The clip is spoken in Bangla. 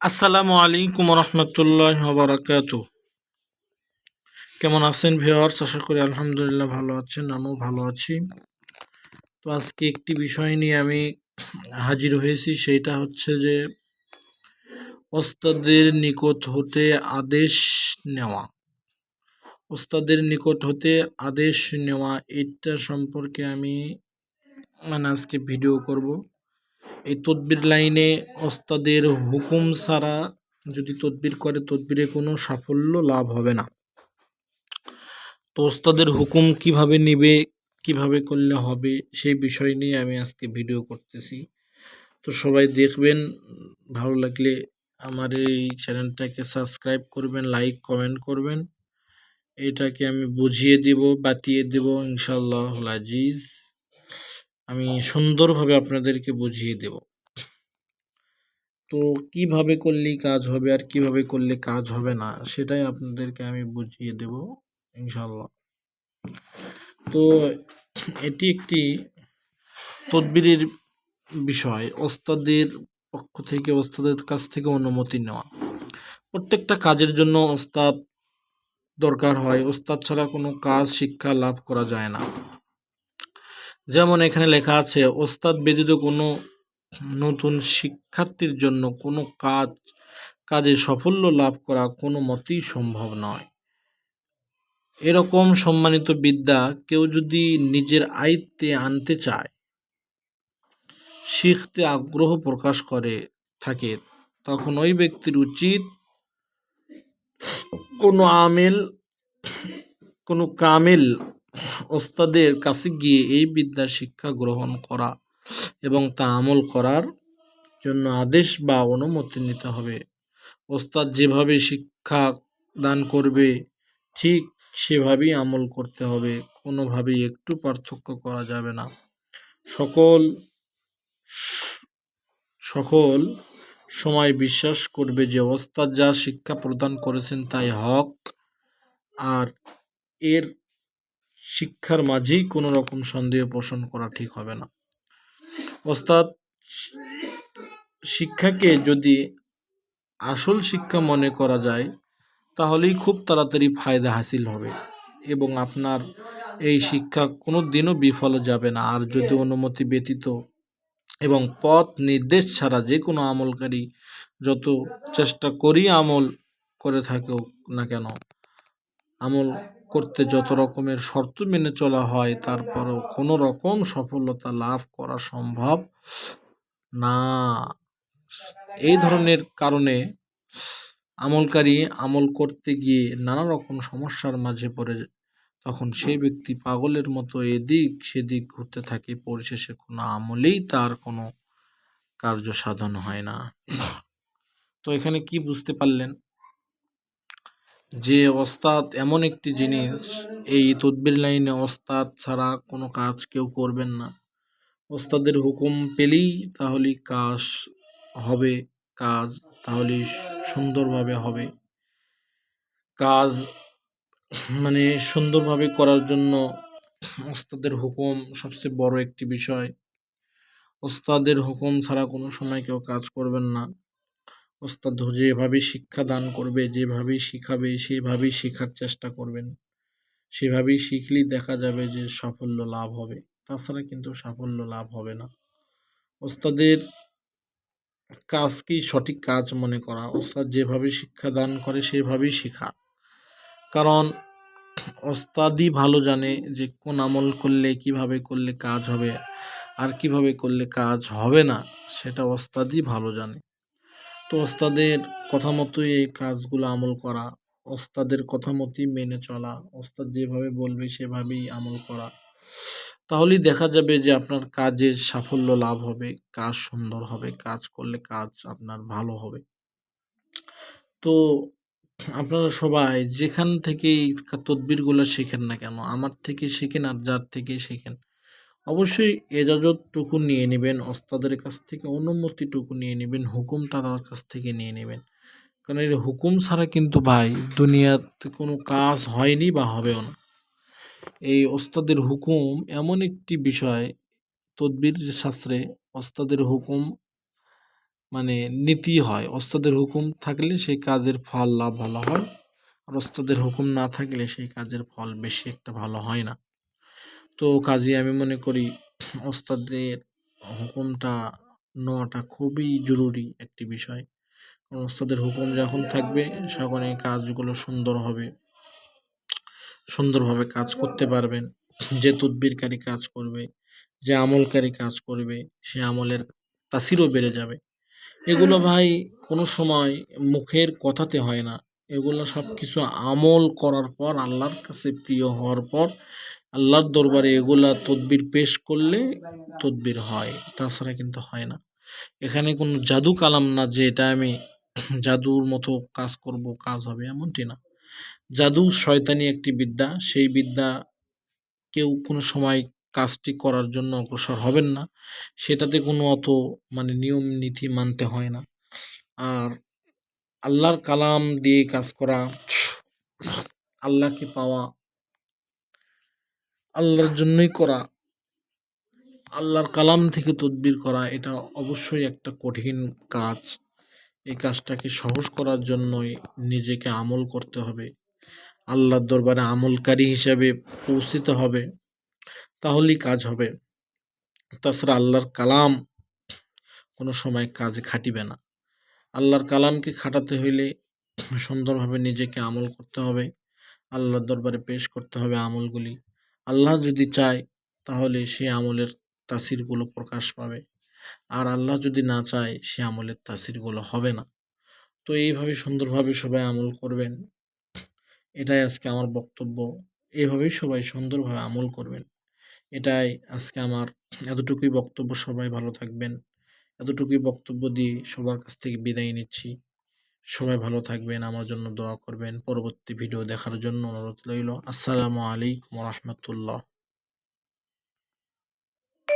আসসালামু আলাইকুম রহমতুল্লাহ বারাকাতু। কেমন আছেন ভিউয়ার্স? আশা করি আলহামদুলিল্লাহ ভালো আছেন, আমিও ভালো আছি। তো আজকে একটি বিষয় নিয়ে আমি হাজির হয়েছি, সেটা হচ্ছে যে ওস্তাদের নিকট হতে আদেশ নেওয়া। ওস্তাদের নিকট হতে আদেশ নেওয়া, এটা সম্পর্কে আমি আজকে ভিডিও করব। এই তদবির লাইনে ওস্তাদের হুকুম ছাড়া যদি তদবির করে, তদবিরে কোনো সাফল্য লাভ হবে না। তো ওস্তাদের হুকুম কিভাবে নিবে, কিভাবে করলে হবে, সেই বিষয় নিয়ে আমি আজকে ভিডিও করতেছি। তো সবাই দেখবেন, ভালো লাগলে আমার এই চ্যানেলটাকে সাবস্ক্রাইব করবেন, লাইক কমেন্ট করবেন। এটাকে আমি বুঝিয়ে দিব, বাতিয়ে দেব ইনশাআল্লাহ আজিজ। আমি সুন্দরভাবে আপনাদেরকে বুঝিয়ে দেব। তো কিভাবে করলেই কাজ হবে আর কিভাবে করলে কাজ হবে না, সেটাই আপনাদেরকে আমি বুঝিয়ে দেব ইনশাআল্লাহ। তো এটি একটি তদবিরের বিষয়। ওস্তাদের পক্ষ থেকে, ওস্তাদের কাছ থেকে অনুমতি নেওয়া। প্রত্যেকটা কাজের জন্য ওস্তাদ দরকার হয়। ওস্তাদ ছাড়া কোনো কাজ শিক্ষা লাভ করা যায় না। যেমন এখানে লেখা আছে, ওস্তাদ ব্যতীত কোনো নতুন শিক্ষার্থীর জন্য কোনো কাজে সাফল্য লাভ করা কোনো মতেই সম্ভব নয়। এরকম সম্মানিত বিদ্যা কেউ যদি নিজের আয়ত্তে আনতে চায়, শিখতে আগ্রহ প্রকাশ করে থাকে, তখন ওই ব্যক্তির উচিত কোনো কামেল ওস্তাদের কাছে গিয়ে এই বিদ্যা শিক্ষা গ্রহণ করা এবং তা আমল করার জন্য আদেশ বা অনুমতি নিতে হবে। ওস্তাদ যেভাবে শিক্ষা দান করবে, ঠিক সেভাবেই আমল করতে হবে। কোনোভাবেই একটু পার্থক্য করা যাবে না। সকল সকল সময় বিশ্বাস করবে যে ওস্তাদ যা শিক্ষা প্রদান করেছেন তাই হক, আর এর শিক্ষার মাঝেই কোনো রকম সন্দেহ পোষণ করা ঠিক হবে না। ওস্তাদ শিক্ষাকে যদি আসল শিক্ষা মনে করা যায়, তাহলেই খুব তাড়াতাড়ি ফায়দা হাসিল হবে এবং আপনার এই শিক্ষা কোনো দিনও বিফল যাবে না। আর যদি অনুমতি ব্যতীত এবং পথ নির্দেশ ছাড়া যে কোনো আমলকারী যত চেষ্টা করি আমল করে থাকুক না কেন, আমল করতে যত রকমের শর্ত মেনে চলা হয়, তারপরও কোনো রকম সফলতা লাভ করা সম্ভব না। এই ধরনের কারণে আমলকারী আমল করতে গিয়ে নানা রকম সমস্যার মাঝে পড়ে, তখন সেই ব্যক্তি পাগলের মতো এদিক সেদিক ঘুরতে থাকে। পরিশেষে কোনো আমলেই তার কোনো কার্য সাধন হয় না। তো এখানে কি বুঝতে পারলেন যে ওস্তাদ এমন একটি জিনিস, এই তদবির লাইনে ওস্তাদ ছাড়া কোনো কাজ কেউ করবেন না। ওস্তাদের হুকুম পেলেই তাহলেই কাজ হবে, কাজ তাহলেই সুন্দরভাবে হবে। কাজ সুন্দরভাবে করার জন্য ওস্তাদের হুকুম সবচেয়ে বড় একটি বিষয়। ওস্তাদের হুকুম ছাড়া কোনো সময় কেউ কাজ করবেন না। ওস্তাদ যেভাবে শিক্ষা দান করবে, যেভাবেই শিখাবে, সেভাবেই শেখার চেষ্টা করবেন। সেভাবেই শিখলেই দেখা যাবে যে সাফল্য লাভ হবে। তাছাড়া কিন্তু সাফল্য লাভ হবে না। ওস্তাদের কাজকেই সঠিক কাজ মনে করা। ওস্তাদ যেভাবে শিক্ষা দান করে সেভাবেই শেখা। কারণ ওস্তাদই ভালো জানে যে কোন আমল করলে, কিভাবে করলে কাজ হবে আর কিভাবে করলে কাজ হবে না, সেটা ওস্তাদই ভালো জানে। তো ওস্তাদের কথা মতোই এই কাজগুলো আমল করা, ওস্তাদের কথা মতোই মেনে চলা, ওস্তাদ যেভাবে বলবে সেভাবেই আমল করা, তাহলেই দেখা যাবে যে আপনার কাজের সাফল্য লাভ হবে, কাজ সুন্দর হবে, কাজ করলে কাজ আপনার ভালো হবে। তো আপনারা সবাই যেখান থেকেই তদবিরগুলো শেখেন না কেন, আমার থেকে শেখেন আর যার থেকে শেখেন, অবশ্যই এজাজতটুকু নিয়ে নেবেন, ওস্তাদের কাছ থেকে অনুমতিটুকু নিয়ে নেবেন, হুকুমটা তার কাছ থেকে নিয়ে নেবেন। কারণ এর হুকুম ছাড়া কিন্তু ভাই দুনিয়াতে কোনো কাজ হয়নি বা হবেও না। এই ওস্তাদের হুকুম এমন একটি বিষয়, তদবির শাস্ত্রে ওস্তাদের হুকুম মানে নীতি হয়। ওস্তাদের হুকুম থাকলে সেই কাজের ফল লাভ ভালো হয়। আর ওস্তাদের হুকুম না থাকলে সেই কাজের ফল বেশি একটা ভালো হয় না। তো কাজেই আমি মনে করি ওস্তাদের হুকুমটা নেওয়াটা খুবই জরুরি একটি বিষয়। কারণ ওস্তাদের হুকুম যখন থাকবে তখন এই কাজগুলো সুন্দর হবে। সুন্দরভাবে কাজ করতে পারবেন। যে তদবিরকারী কাজ করবে, যে আমলকারী কাজ করবে, সে আমলের তাসিরও বেড়ে যাবে। এগুলো ভাই কোনো সময় মুখের কথাতে হয় না। এগুলো সবকিছু আমল করার পর আল্লাহর কাছে প্রিয় হওয়ার পর আল্লাহর দরবারে এগুলা তদবির পেশ করলে তদবির হয়। তাছাড়া কিন্তু হয় না। এখানে কোনো জাদু কালাম না যে এটা আমি জাদুর মতো কাজ করব, কাজ হবে এমনটি না। জাদু শয়তানি একটি বিদ্যা। সেই বিদ্যা কেউ কোনো সময় কাজটি করার জন্য অগ্রসর হবেন না। সেটাতে কোনো অত মানে নিয়ম নীতি মানতে হয় না। আর আল্লাহর কালাম দিয়ে কাজ করা, আল্লাহকে পাওয়া, আল্লাহর জন্যই করা, আল্লাহর কালাম থেকে তদবির করা এটা অবশ্যই একটা কঠিন কাজ। এই কাজটাকে সহজ করার জন্যই নিজেকে আমল করতে হবে। আল্লাহর দরবারে আমলকারী হিসাবে পৌঁছিতে হবে। তাহলেই কাজ হবে। তাছাড়া আল্লাহর কালাম কোনো সময় কাজে খাটিবে না। আল্লাহর কালামকে খাটাতে হইলে সুন্দরভাবে নিজেকে আমল করতে হবে। আল্লাহর দরবারে পেশ করতে হবে আমলগুলি। আল্লাহ যদি চায় তাহলে সে আমলের তাসিরগুলো প্রকাশ পাবে। আর আল্লাহ যদি না চায় সে আমলের তাসিরগুলো হবে না। তো এইভাবে সুন্দরভাবে সবাই আমল করবেন। এটাই আজকে আমার বক্তব্য। এভাবেই সবাই সুন্দরভাবে আমল করবেন। এটাই আজকে আমার এতটুকুই বক্তব্য। সবাই ভালো থাকবেন। এতটুকুই বক্তব্য দিয়ে সবার কাছ থেকে বিদায় নিচ্ছি। সবাই ভালো থাকবেন, আমার জন্য দোয়া করবেন। পরবর্তী ভিডিও দেখার জন্য অনুরোধ রইল। আসসালামু আলাইকুম ওয়া রাহমাতুল্লাহ।